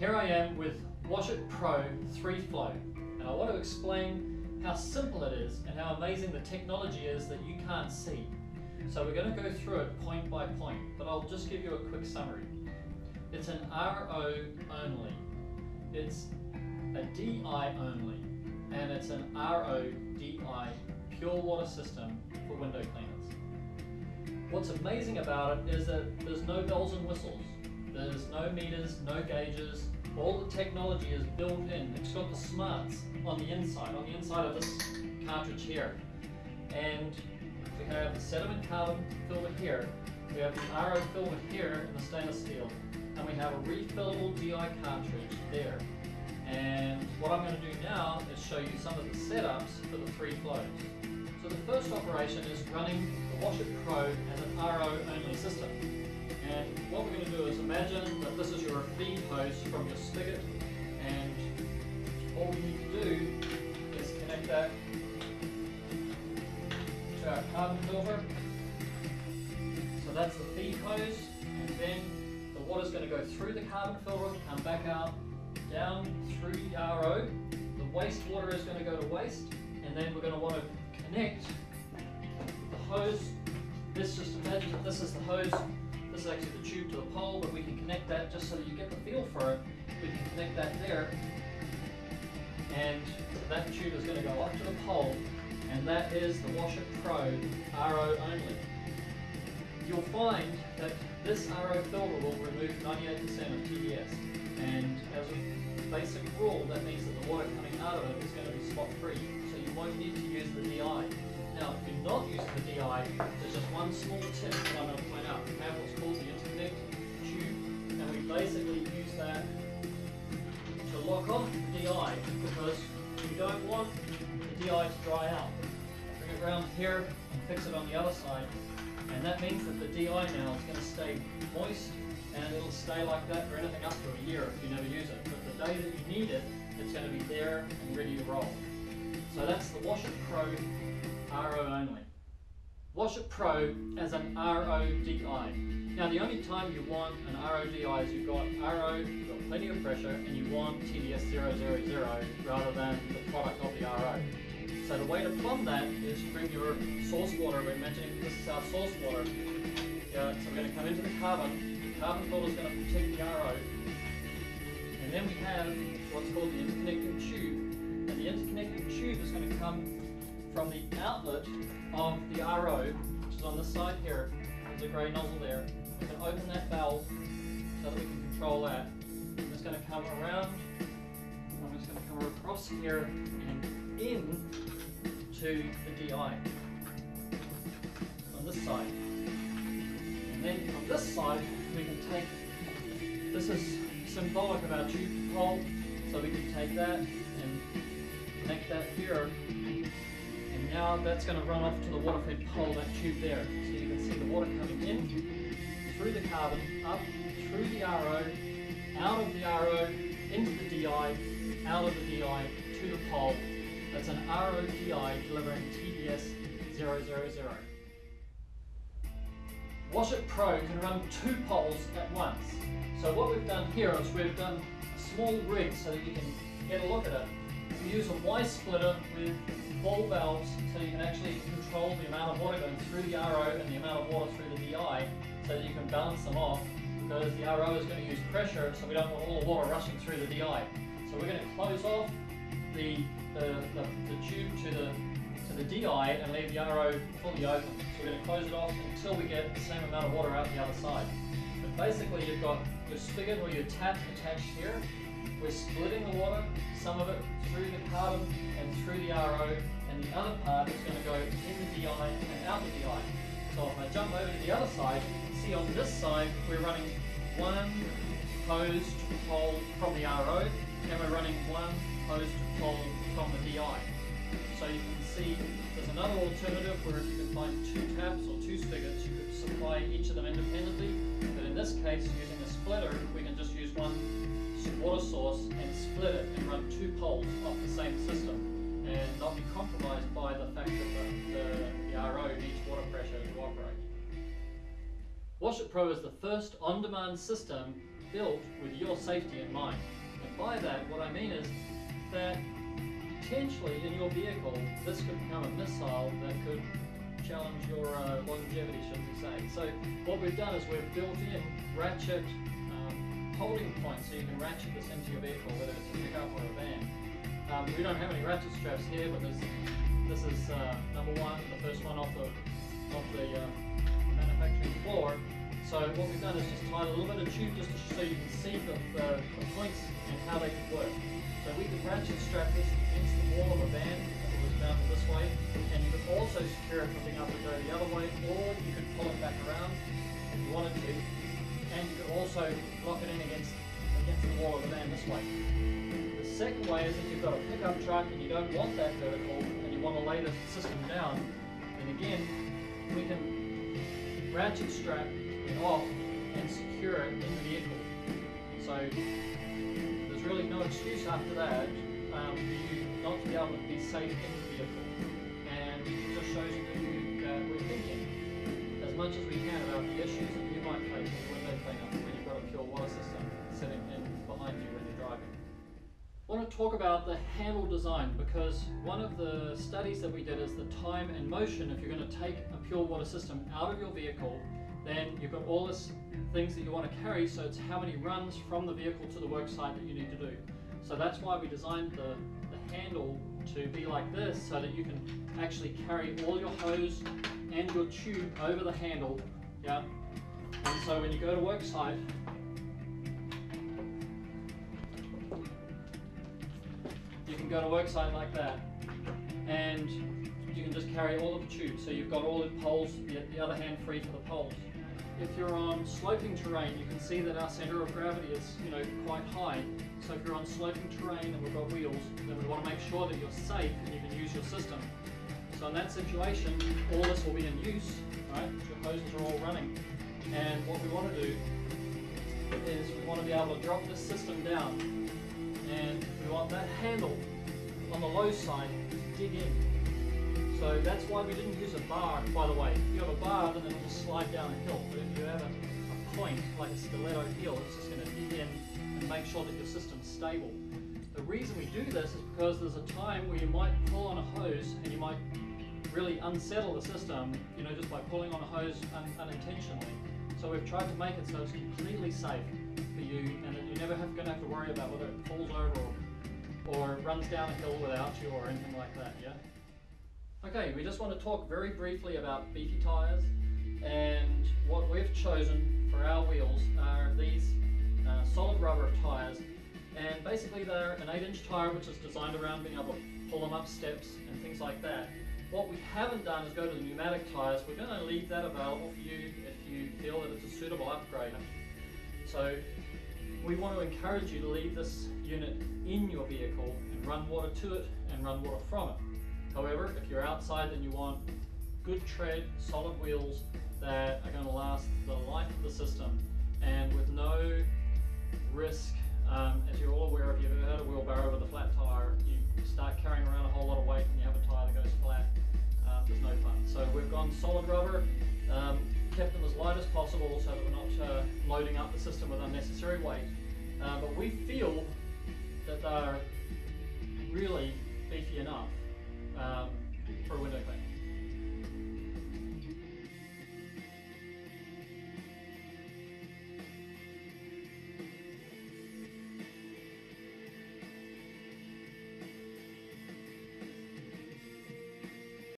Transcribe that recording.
Here I am with Wash It Pro 3 Flow, and I want to explain how simple it is and how amazing the technology is that you can't see. So we're going to go through it point by point, but I'll just give you a quick summary. It's an RO only, it's a DI only, and it's an RO-DI pure water system for window cleaners. What's amazing about it is that there's no bells and whistles. There's no meters, no gauges. All the technology is built in. It's got the smarts on the inside of this cartridge here. And we have the sediment carbon filter here. We have the RO filter here in the stainless steel. And we have a refillable DI cartridge there. And what I'm going to do now is show you some of the setups for the 3 flows. So the first operation is running the Wash It Pro as an RO only system. And what we're going to do is imagine that this is your feed hose from your spigot, and all we need to do is connect that to our carbon filter. So that's the feed hose, and then the water's going to go through the carbon filter, come back out, down through the RO. The wastewater is going to go to waste, and then we're going to want to connect the hose. Just imagine that this is the hose. This is actually the tube to the pole, but we can connect that just so that you get the feel for it. We can connect that there, and that tube is going to go up to the pole, and that is the Wash It Pro RO only. You'll find that this RO filter will remove 98% of TDS, and as a basic rule, that means that the water coming out of it is going to be spot free, so you won't need to use the DI. Now, if you're not using the DI, there's just one small tip that I'm going to point out. We have what's called the interconnect tube, and we basically use that to lock off the DI because we don't want the DI to dry out. Bring it around here and fix it on the other side, and that means that the DI now is going to stay moist, and it'll stay like that for anything up to a year if you never use it. But the day that you need it, it's going to be there and ready to roll. So that's the Wash It Pro RO only. Wash It Pro as an RO-DI. Now the only time you want an RO-DI is you've got RO, you've got plenty of pressure, and you want TDS 000 rather than the product of the RO. So the way to plumb that is to bring your source water. We're imagining this is our source water. So we're going to come into the carbon filter is going to protect the RO, and then we have what's called the interconnecting tube, and the interconnecting tube is going to come from the outlet of the RO, which is on this side here. There's a grey nozzle there. We can open that valve so that we can control that. And it's going to come around, and it's going to come across here and in to the DI on this side. And then on this side, we can take, this is symbolic of our tube pole, so we can take that and connect that here. Now that's going to run off to the water fed pole, that tube there. So you can see the water coming in, through the carbon, up, through the RO, out of the RO, into the DI, out of the DI, to the pole. That's an RO-DI delivering TDS 000. Wash It Pro can run 2 poles at once. So what we've done here is we've done a small rig so that you can get a look at it. We use a Y splitter with ball valves so you can actually control the amount of water going through the RO and the amount of water through the DI so that you can balance them off, because the RO is going to use pressure, so we don't want all the water rushing through the DI. So we're going to close off the tube to the DI and leave the RO fully open. So we're going to close it off until we get the same amount of water out the other side. But basically you've got your spigot or your tap attached here. We're splitting the water, some of it through the carbon and through the RO, and the other part is going to go in the DI and out the DI. So if I jump over to the other side, you can see on this side we're running one hose to pole from the RO, and we're running one hose to pole from the DI. So you can see there's another alternative where if you can find 2 taps or 2 spigots, you could supply each of them independently. But in this case, using a splitter, we can just use one water source and split it and run 2 poles off the same system and not be compromised by the fact that the RO needs water pressure to operate. Wash It Pro is the first on-demand system built with your safety in mind. And by that, what I mean is that potentially in your vehicle, this could become a missile that could challenge your longevity, should we say. So what we've done is we've built in ratchet holding points so you can ratchet this into your vehicle, whether it's a pickup or a van. We don't have any ratchet straps here, but this is number one, the first one off the manufacturing floor. So what we've done is just tied a little bit of tube just so you can see the points and how they can work. So we could ratchet strap this against the wall of a van if it was mounted this way, and you could also secure it from being able to go the other way, or you could pull it back around if you wanted to, and you could also lock it in against the wall of the van this way. The second way is if you've got a pickup truck and you don't want that vertical and you want to lay the system down, then again we can ratchet strap it off and secure it in the vehicle. So there's really no excuse after that for you not to be able to be safe in the vehicle, and it just shows you that we're thinking as much as we can about the issues that you might face with window cleanup when you've got a pure water system sitting in behind you when you're driving. I want to talk about the handle design, because one of the studies that we did is the time and motion. If you're going to take a pure water system out of your vehicle, then you've got all these things that you want to carry, so it's how many runs from the vehicle to the work site that you need to do. So that's why we designed the handle to be like this, so that you can actually carry all your hose and your tube over the handle, yeah. And so when you go to work site, you can go to work site like that, and you can just carry all of the tubes. So you've got all the poles, the other hand free for the poles. If you're on sloping terrain, you can see that our center of gravity is, quite high. So if you're on sloping terrain and we've got wheels, then we want to make sure that you're safe and you can use your system. So in that situation, all this will be in use, right? Your hoses are all running. And what we want to do is we want to be able to drop this system down, and we want that handle on the low side to dig in. So that's why we didn't use a bar, by the way. If you have a bar, then it'll just slide down a hill. But if you have a point, like a stiletto heel, it's just going to dig in and make sure that your system's stable. The reason we do this is because there's a time where you might pull on a hose and you might really unsettle the system, just by pulling on a hose unintentionally. So we've tried to make it so it's completely safe for you, and that you're never going to have to worry about whether it falls over or runs down a hill without you or anything like that, yeah? Okay, we just want to talk very briefly about beefy tyres, and what we've chosen for our wheels are these solid rubber tyres, and basically they're an 8-inch tyre which is designed around being able to pull them up steps and things like that. What we haven't done is go to the pneumatic tyres. We're going to leave that available for you if you feel that it's a suitable upgrade. So we want to encourage you to leave this unit in your vehicle and run water to it and run water from it. However, if you're outside, then you want good tread, solid wheels that are going to last the life of the system, and with no risk. As you're all aware, if you've ever had a wheelbarrow with a flat tyre, you start carrying around a whole lot of weight and you have a tyre that goes flat. There's no fun. So we've gone solid rubber, kept them as light as possible so that we're not loading up the system with unnecessary weight. But we feel that they're really beefy enough for a window cleaner.